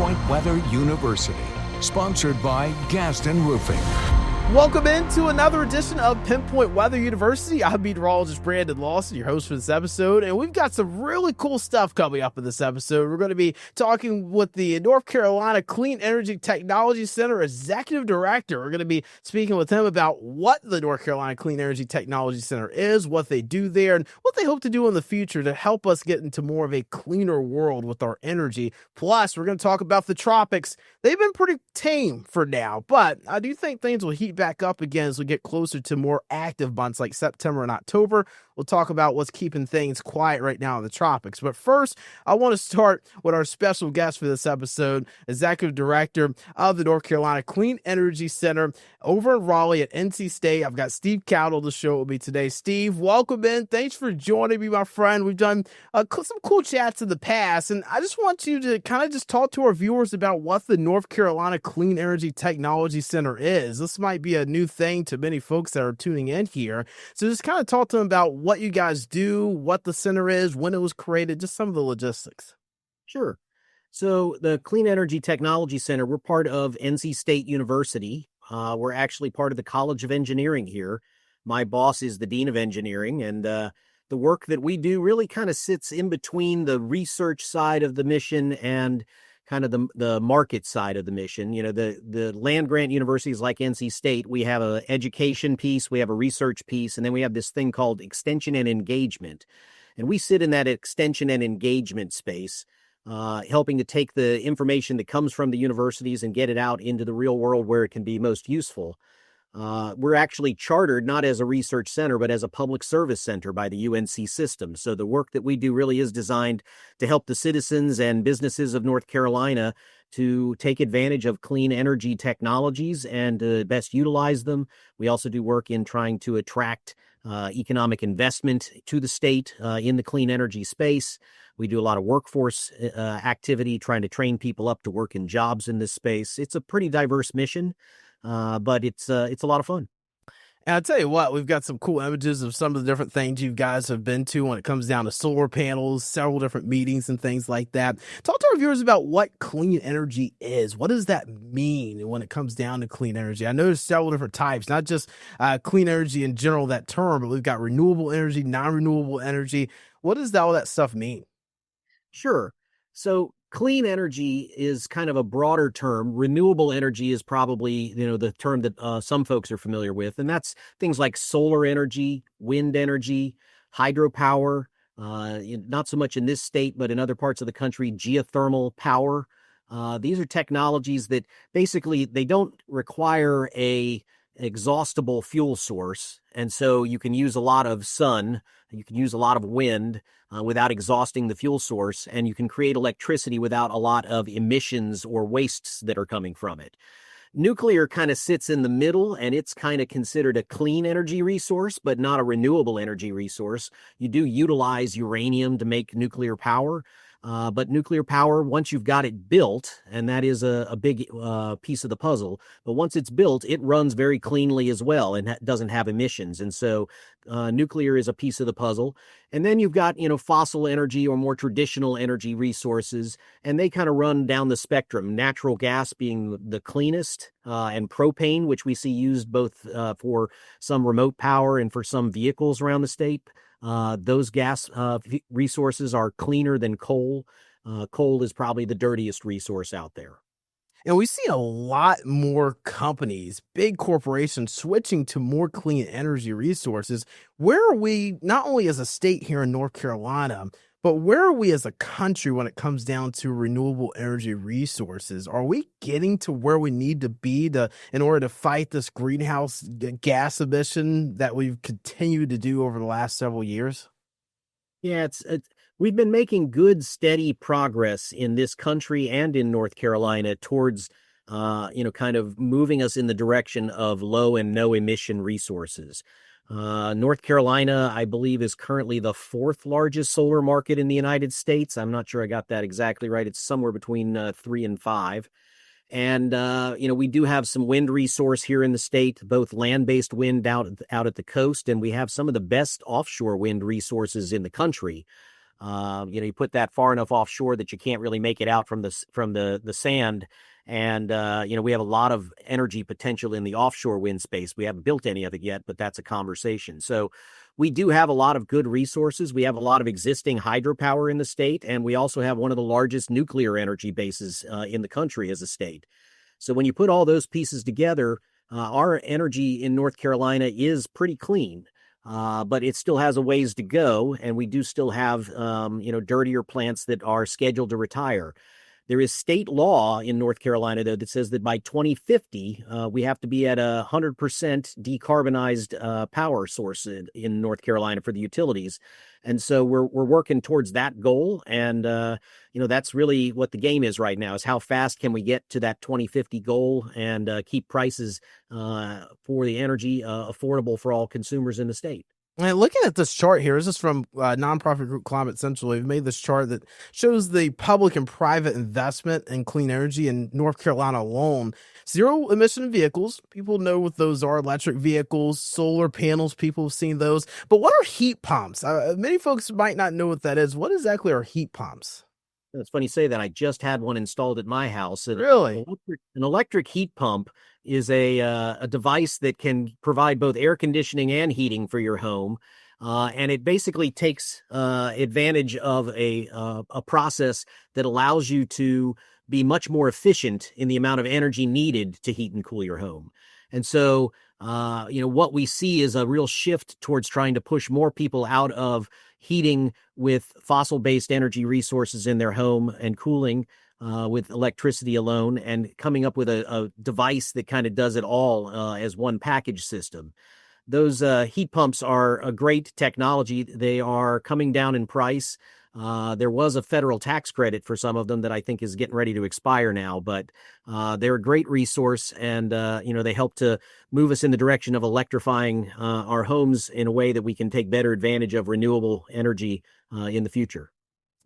Pinpoint Weather University, sponsored by Gaston Roofing. Welcome into another edition of Pinpoint Weather University. I'm meteorologist Brandon Lawson, your host for this episode, and we've got some really cool stuff coming up in this episode. We're going to be talking with the North Carolina Clean Energy Technology Center Executive Director. We're going to be speaking with him about what the North Carolina Clean Energy Technology Center is, what they do there, and what they hope to do in the future to help us get into more of a cleaner world with our energy. Plus, we're going to talk about the tropics. They've been pretty tame for now, but I do think things will heat back up again as we get closer to more active months like September and October. We'll talk about what's keeping things quiet right now in the tropics. But first, I want to start with our special guest for this episode, Executive Director of the North Carolina Clean Energy Center over in Raleigh at NC State. I've got Steve Cowdle on the show with me today. Steve, welcome in. Thanks for joining me, my friend. We've done some cool chats in the past, and I just want you to kind of just talk to our viewers about what the North Carolina Clean Energy Technology Center is. This might be a new thing to many folks that are tuning in here. So just kind of talk to them about what you guys do, what the center is, when it was created, just some of the logistics. Sure. So the Clean Energy Technology Center, we're part of NC State University. We're actually part of the College of Engineering here. My boss is the Dean of Engineering, and the work that we do really kind of sits in between the research side of the mission and kind of the market side of the mission. You know, the land-grant universities like NC State, we have an education piece, we have a research piece, and then we have this thing called extension and engagement. And we sit in that extension and engagement space, helping to take the information that comes from the universities and get it out into the real world where it can be most useful. We're actually chartered not as a research center, but as a public service center by the UNC system. So the work that we do really is designed to help the citizens and businesses of North Carolina to take advantage of clean energy technologies and to best utilize them. We also do work in trying to attract economic investment to the state in the clean energy space. We do a lot of workforce activity, trying to train people up to work in jobs in this space. It's a pretty diverse mission. But it's a lot of fun. And I'll tell you what, we've got some cool images of some of the different things you guys have been to when it comes down to solar panels, several different meetings and things like that. Talk to our viewers about what clean energy is. What does that mean when it comes down to clean energy? I know there's several different types, not just clean energy in general, that term, but we've got renewable energy, non-renewable energy. What does all that stuff mean? Sure. So clean energy is kind of a broader term. Renewable energy is probably, the term that some folks are familiar with, and that's things like solar energy, wind energy, hydropower, not so much in this state, but in other parts of the country, geothermal power. These are technologies that basically they don't require a exhaustible fuel source, and so you can use a lot of sun, you can use a lot of wind without exhausting the fuel source, and you can create electricity without a lot of emissions or wastes that are coming from it. Nuclear kind of sits in the middle, and it's kind of considered a clean energy resource, but not a renewable energy resource. You do utilize uranium to make nuclear power, but nuclear power, once you've got it built, and that is a big piece of the puzzle, but once it's built, it runs very cleanly as well and doesn't have emissions. And so nuclear is a piece of the puzzle. And then you've got, fossil energy or more traditional energy resources, and they kind of run down the spectrum. Natural gas being the cleanest, and propane, which we see used both for some remote power and for some vehicles around the state. Those gas resources are cleaner than coal. Coal is probably the dirtiest resource out there. And we see a lot more companies, big corporations switching to more clean energy resources. Where are we, not only as a state here in North Carolina, but where are we as a country when it comes down to renewable energy resources? Are we getting to where we need to be in order to fight this greenhouse gas emission that we've continued to do over the last several years? Yeah, we've been making good, steady progress in this country and in North Carolina towards, kind of moving us in the direction of low and no emission resources. North Carolina, I believe, is currently the fourth largest solar market in the United States. I'm not sure I got that exactly right. It's somewhere between 3 and 5. And, we do have some wind resource here in the state, both land-based wind out at the coast, and we have some of the best offshore wind resources in the country. You put that far enough offshore that you can't really make it out from the sand. And we have a lot of energy potential in the offshore wind space. We haven't built any of it yet, but that's a conversation. So we do have a lot of good resources. We have a lot of existing hydropower in the state, and we also have one of the largest nuclear energy bases in the country as a state. So when you put all those pieces together, our energy in North Carolina is pretty clean. But it still has a ways to go, and we do still have, dirtier plants that are scheduled to retire. There is state law in North Carolina, though, that says that by 2050, we have to be at 100% decarbonized power source in North Carolina for the utilities. And so we're working towards that goal. And, that's really what the game is right now, is how fast can we get to that 2050 goal and keep prices for the energy affordable for all consumers in the state. And looking at this chart here, this is from nonprofit group Climate Central. They've made this chart that shows the public and private investment in clean energy in North Carolina alone. Zero emission vehicles, people know what those are, electric vehicles, solar panels, people have seen those. But what are heat pumps? Many folks might not know what that is. What exactly are heat pumps? It's funny you say that. I just had one installed at my house. Really? An electric heat pump is a device that can provide both air conditioning and heating for your home. And it basically takes advantage of a process that allows you to be much more efficient in the amount of energy needed to heat and cool your home. And so, what we see is a real shift towards trying to push more people out of heating with fossil-based energy resources in their home and cooling with electricity alone, and coming up with a device that kind of does it all as one package system. Those heat pumps are a great technology. They are coming down in price. There was a federal tax credit for some of them that I think is getting ready to expire now, but they're a great resource, and they help to move us in the direction of electrifying our homes in a way that we can take better advantage of renewable energy in the future.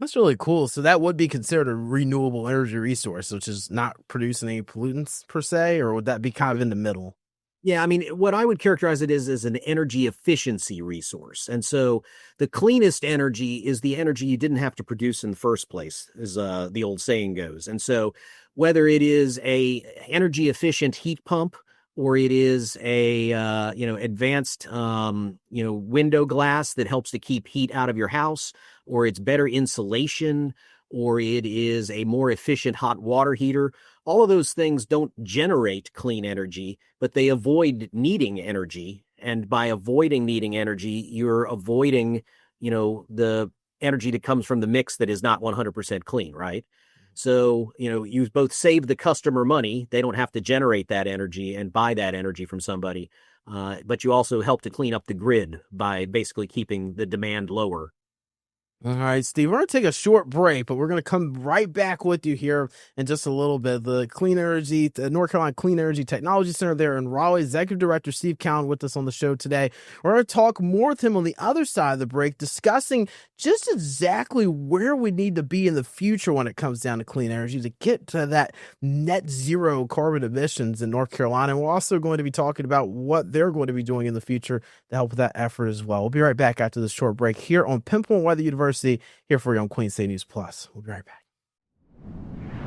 That's really cool. So that would be considered a renewable energy resource, which is not producing any pollutants per se, or would that be kind of in the middle? Yeah, I mean, what I would characterize it as an energy efficiency resource. And so the cleanest energy is the energy you didn't have to produce in the first place, as the old saying goes. And so whether it is a energy efficient heat pump, or it is a advanced window glass that helps to keep heat out of your house, or it's better insulation, or it is a more efficient hot water heater. All of those things don't generate clean energy, but they avoid needing energy. And by avoiding needing energy, you're avoiding, the energy that comes from the mix that is not 100% clean, right? So, you both save the customer money. They don't have to generate that energy and buy that energy from somebody. But you also help to clean up the grid by basically keeping the demand lower. All right, Steve, we're going to take a short break, but we're going to come right back with you here in just a little bit. The North Carolina Clean Energy Technology Center there in Raleigh, Executive Director Steve Cowan with us on the show today. We're going to talk more with him on the other side of the break, discussing just exactly where we need to be in the future when it comes down to clean energy to get to that net zero carbon emissions in North Carolina. And we're also going to be talking about what they're going to be doing in the future to help with that effort as well. We'll be right back after this short break here on Pinpoint Weather University. Here for you on Queen State News Plus. We'll be right back.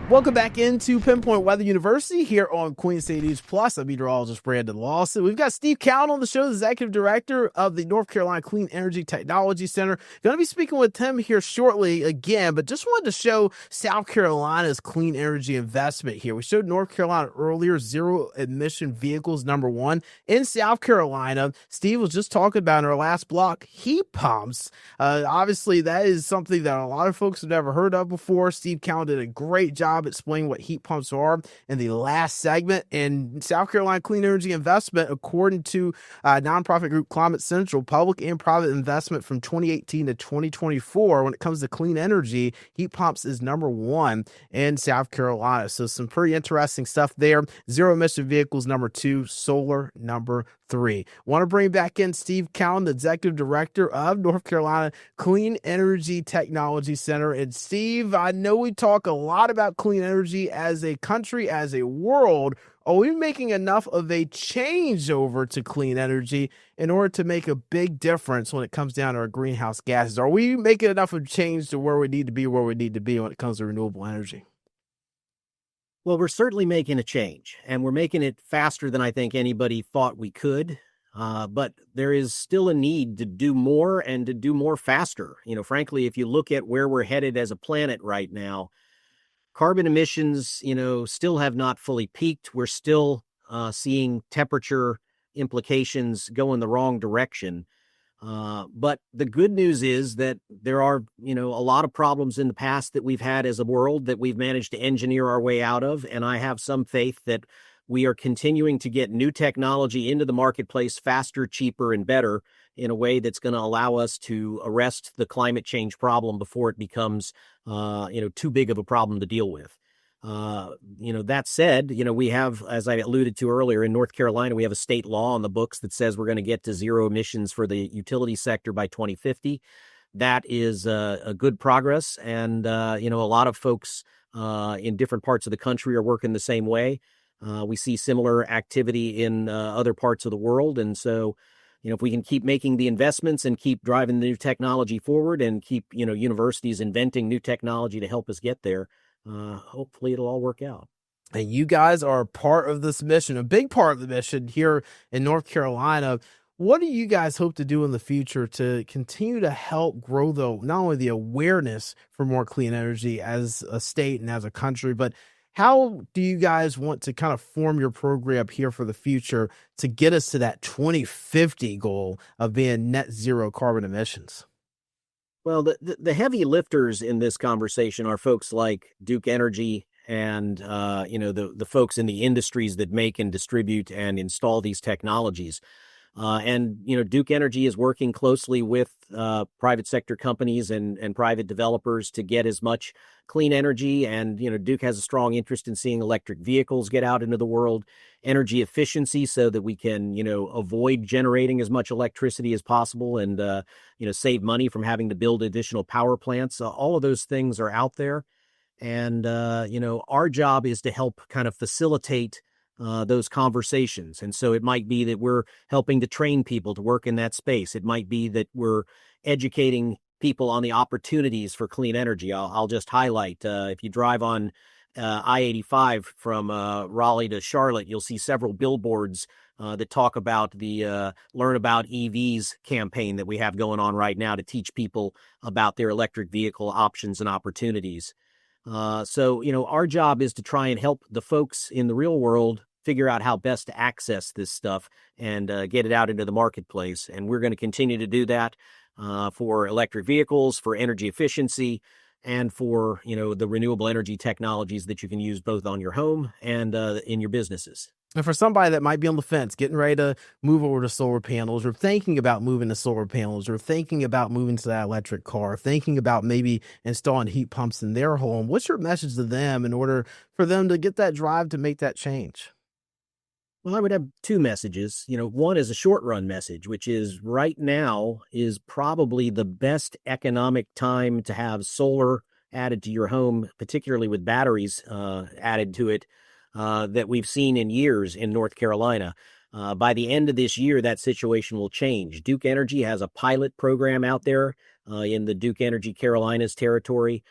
Welcome back into Pinpoint Weather University here on Queen State News Plus. I'm meteorologist Brandon Lawson. We've got Steve Cowan on the show, the Executive Director of the North Carolina Clean Energy Technology Center. Going to be speaking with him here shortly again, but just wanted to show South Carolina's clean energy investment here. We showed North Carolina earlier, zero emission vehicles, number one. In South Carolina, Steve was just talking about in our last block, heat pumps. Obviously, that is something that a lot of folks have never heard of before. Steve Cowan did a great job explaining what heat pumps are in the last segment. And South Carolina Clean Energy Investment, according to nonprofit group Climate Central, public and private investment from 2018 to 2024, when it comes to clean energy, heat pumps is number one in South Carolina. So some pretty interesting stuff there. Zero emission vehicles, number two. Solar, number three. Want to bring back in Steve Cowan, the Executive Director of North Carolina Clean Energy Technology Center. And Steve, I know we talk a lot about clean energy as a country, as a world. are we making enough of a change over to clean energy in order to make a big difference when it comes down to our greenhouse gases? Are we making enough of change to where we need to be, when it comes to renewable energy? Well, we're certainly making a change, and we're making it faster than I think anybody thought we could. But there is still a need to do more and to do more faster. Frankly, if you look at where we're headed as a planet right now, carbon emissions, still have not fully peaked. We're still seeing temperature implications go in the wrong direction. But the good news is that there are, a lot of problems in the past that we've had as a world that we've managed to engineer our way out of. And I have some faith that we are continuing to get new technology into the marketplace faster, cheaper, and better in a way that's going to allow us to arrest the climate change problem before it becomes, too big of a problem to deal with. That said, we have, as I alluded to earlier, in North Carolina, we have a state law on the books that says we're going to get to zero emissions for the utility sector by 2050. That is a good progress. And, a lot of folks in different parts of the country are working the same way. We see similar activity in other parts of the world. And so, if we can keep making the investments and keep driving the new technology forward and keep, universities inventing new technology to help us get there, hopefully it'll all work out. And you guys are a part of this mission, a big part of the mission here in North Carolina. What do you guys hope to do in the future to continue to help grow not only the awareness for more clean energy as a state and as a country, but how do you guys want to kind of form your program here for the future to get us to that 2050 goal of being net zero carbon emissions? Well, the heavy lifters in this conversation are folks like Duke Energy and, the folks in the industries that make and distribute and install these technologies. Duke Energy is working closely with private sector companies and private developers to get as much clean energy. And, Duke has a strong interest in seeing electric vehicles get out into the world, energy efficiency so that we can, avoid generating as much electricity as possible and, save money from having to build additional power plants. All of those things are out there. And, our job is to help kind of facilitate those conversations. And so it might be that we're helping to train people to work in that space. It might be that we're educating people on the opportunities for clean energy. I'll just highlight, if you drive on I-85 from Raleigh to Charlotte, you'll see several billboards that talk about the Learn About EVs campaign that we have going on right now to teach people about their electric vehicle options and opportunities. Our job is to try and help the folks in the real world figure out how best to access this stuff and get it out into the marketplace. And we're going to continue to do that for electric vehicles, for energy efficiency, and for, the renewable energy technologies that you can use both on your home and in your businesses. And for somebody that might be on the fence, getting ready to move over to solar panels, or thinking about moving to solar panels, or thinking about moving to that electric car, thinking about maybe installing heat pumps in their home, what's your message to them in order for them to get that drive to make that change? Well, I would have two messages. One is a short run message, which is right now is probably the best economic time to have solar added to your home, particularly with batteries added to it, that we've seen in years in North Carolina. By the end of this year, that situation will change. Duke Energy has a pilot program out there in the Duke Energy Carolinas territory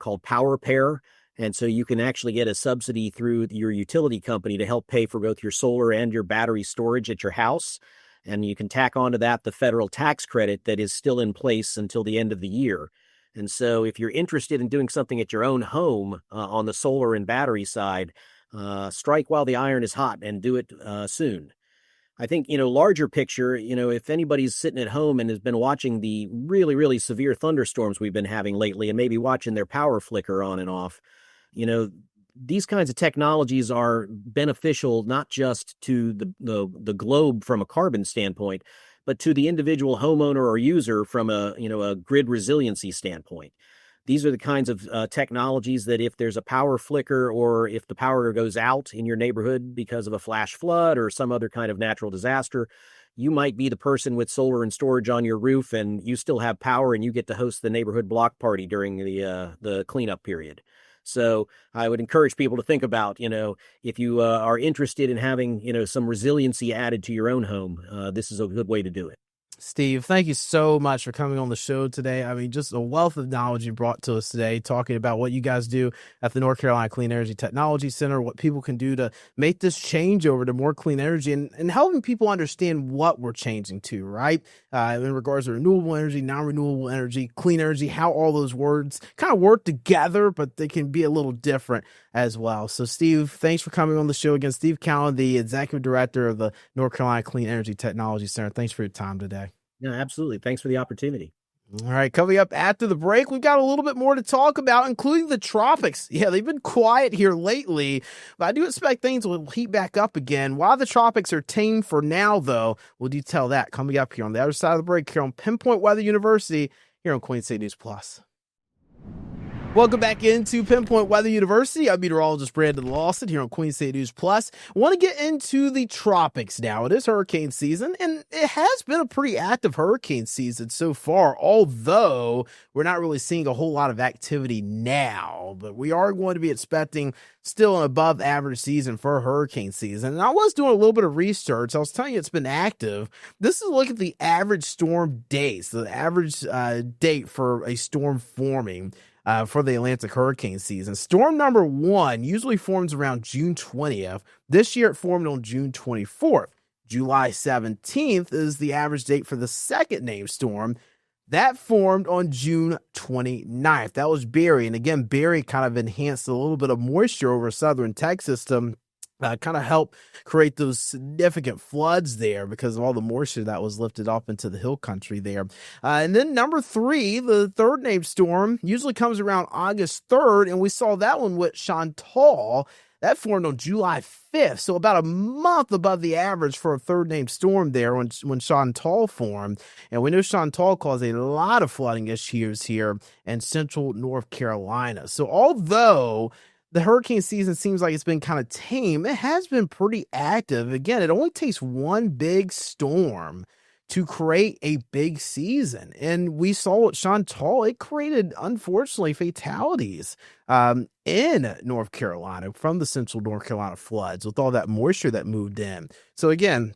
called Power Pair. And so you can actually get a subsidy through your utility company to help pay for both your solar and your battery storage at your house. And you can tack onto that the federal tax credit that is still in place until the end of the year. And so if you're interested in doing something at your own home on the solar and battery side, strike while the iron is hot and do it soon. I think, larger picture, if anybody's sitting at home and has been watching the really, really severe thunderstorms we've been having lately and maybe watching their power flicker on and off, these kinds of technologies are beneficial not just to the globe from a carbon standpoint, but to the individual homeowner or user from a grid resiliency standpoint. These are the kinds of technologies that if there's a power flicker or if the power goes out in your neighborhood because of a flash flood or some other kind of natural disaster, you might be the person with solar and storage on your roof and you still have power and you get to host the neighborhood block party during the cleanup period. So I would encourage people to think about, if you are interested in having, some resiliency added to your own home, this is a good way to do it. Steve, thank you so much for coming on the show today. I mean, just a wealth of knowledge you brought to us today, talking about what you guys do at the North Carolina Clean Energy Technology Center, what people can do to make this change over to more clean energy, and helping people understand what we're changing to, right? In regards to renewable energy, non-renewable energy, clean energy, how all those words kind of work together, but they can be a little different as well. So, Steve, thanks for coming on the show again. Steve Cowan, the Executive Director of the North Carolina Clean Energy Technology Center. Thanks for your time today. Yeah, absolutely. Thanks for the opportunity. All right, coming up after the break, we've got a little bit more to talk about, including the tropics. Yeah, they've been quiet here lately, but I do expect things will heat back up again. While the tropics are tame for now, though, we'll detail that coming up here on the other side of the break here on Pinpoint Weather University here on Queen State News Plus. Welcome back into Pinpoint Weather University. I'm meteorologist Brandon Lawson here on Queen State News Plus. I want to get into the tropics now. It is hurricane season, and it has been a pretty active hurricane season so far, although we're not really seeing a whole lot of activity now. But we are going to be expecting still an above average season for hurricane season. And I was doing a little bit of research. I was telling you it's been active. This is a look at the average storm dates, the average date for a storm forming for the Atlantic hurricane season. Storm number 1 usually forms around June 20th. This year it formed on June 24th. July 17th is the average date for the second named storm. That formed on June 29th. That was Barry. And again, Barry kind of enhanced a little bit of moisture over southern Texas to kind of help create those significant floods there because of all the moisture that was lifted up into the hill country there. And then number 3, the third named storm, usually comes around August 3rd, and we saw that one with Chantal. That formed on July 5th, so about a month above the average for a third named storm there when Chantal formed. And we know Chantal caused a lot of flooding issues here in central North Carolina. So although the hurricane season seems like it's been kind of tame, it has been pretty active. Again, it only takes one big storm to create a big season. And we saw with Chantal, it created, unfortunately, fatalities in North Carolina from the central North Carolina floods with all that moisture that moved in. So again,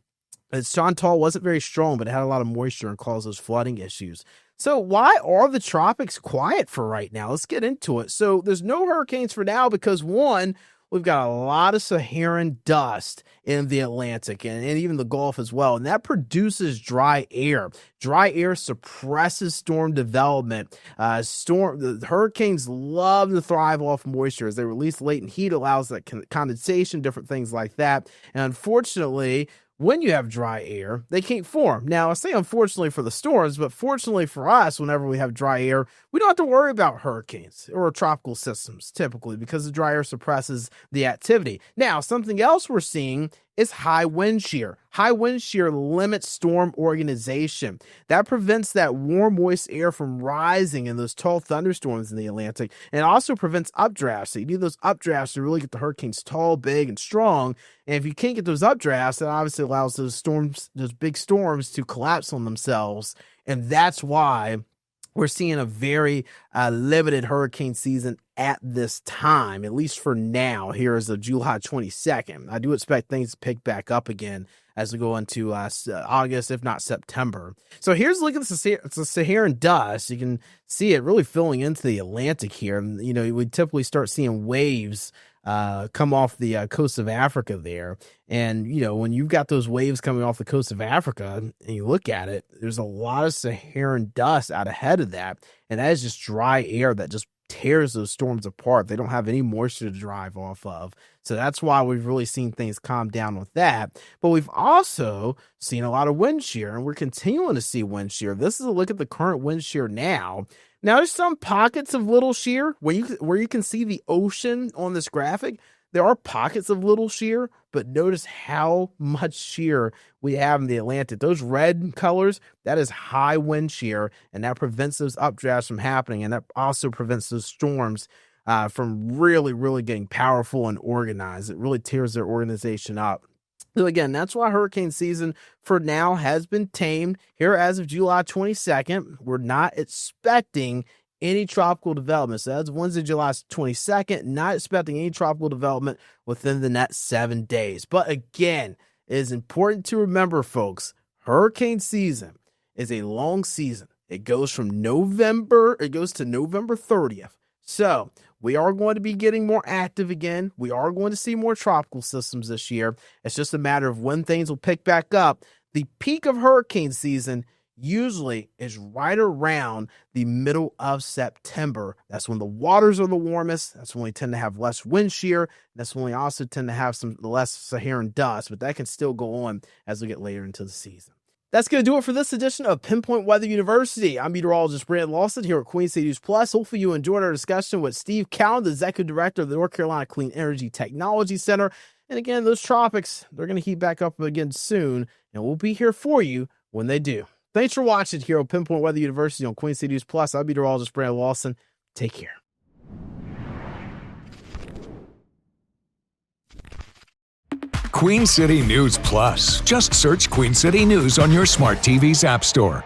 Chantal wasn't very strong, but it had a lot of moisture and caused those flooding issues. So why are the tropics quiet for right now? Let's get into it. So there's no hurricanes for now because, one, we've got a lot of Saharan dust in the Atlantic and even the Gulf as well, and that produces dry air. Dry air suppresses storm development. The hurricanes love to thrive off moisture as they release latent heat, allows that condensation, different things like that. And unfortunately, when you have dry air, they can't form. Now, I say unfortunately for the storms, but fortunately for us, whenever we have dry air, we don't have to worry about hurricanes or tropical systems typically because the dry air suppresses the activity. Now, something else we're seeing is high wind shear. High wind shear limits storm organization. That prevents that warm, moist air from rising in those tall thunderstorms in the Atlantic, and it also prevents updrafts. So you need those updrafts to really get the hurricanes tall, big, and strong. And if you can't get those updrafts, that obviously allows those big storms to collapse on themselves. And that's why we're seeing a very limited hurricane season at this time, at least for now, here as of July 22nd. I do expect things to pick back up again as we go into August, if not September. So here's a look at the Saharan dust. You can see it really filling into the Atlantic here. And, we typically start seeing waves come off the coast of Africa there. And, when you've got those waves coming off the coast of Africa and you look at it, there's a lot of Saharan dust out ahead of that. And that is just dry air that just tears those storms apart. They don't have any moisture to drive off of. So that's why we've really seen things calm down with that. But we've also seen a lot of wind shear, and we're continuing to see wind shear. This is a look at the current wind shear now. Now, there's some pockets of little shear where you can see the ocean on this graphic. There are pockets of little shear, but notice how much shear we have in the Atlantic. Those red colors, that is high wind shear, and that prevents those updrafts from happening, and that also prevents those storms from really, really getting powerful and organized. It really tears their organization up. So again, that's why hurricane season for now has been tamed here as of July 22nd. We're not expecting any tropical development. So that's Wednesday, July 22nd. Not expecting any tropical development within the next 7 days. But again, it is important to remember, folks, hurricane season is a long season. It goes to November 30th. So we are going to be getting more active again. We are going to see more tropical systems this year. It's just a matter of when things will pick back up. The peak of hurricane season usually is right around the middle of September. That's when the waters are the warmest. That's when we tend to have less wind shear. That's when we also tend to have some less Saharan dust, but that can still go on as we get later into the season. That's going to do it for this edition of Pinpoint Weather University. I'm meteorologist Brandon Lawson here at Queen City News Plus. Hopefully you enjoyed our discussion with Steve Cowan, the Executive Director of the North Carolina Clean Energy Technology Center. And again, those tropics, they're going to heat back up again soon, and we'll be here for you when they do. Thanks for watching here on Pinpoint Weather University on Queen City News Plus. I'm meteorologist Brandon Lawson. Take care. Queen City News Plus. Just search Queen City News on your smart TV's app store.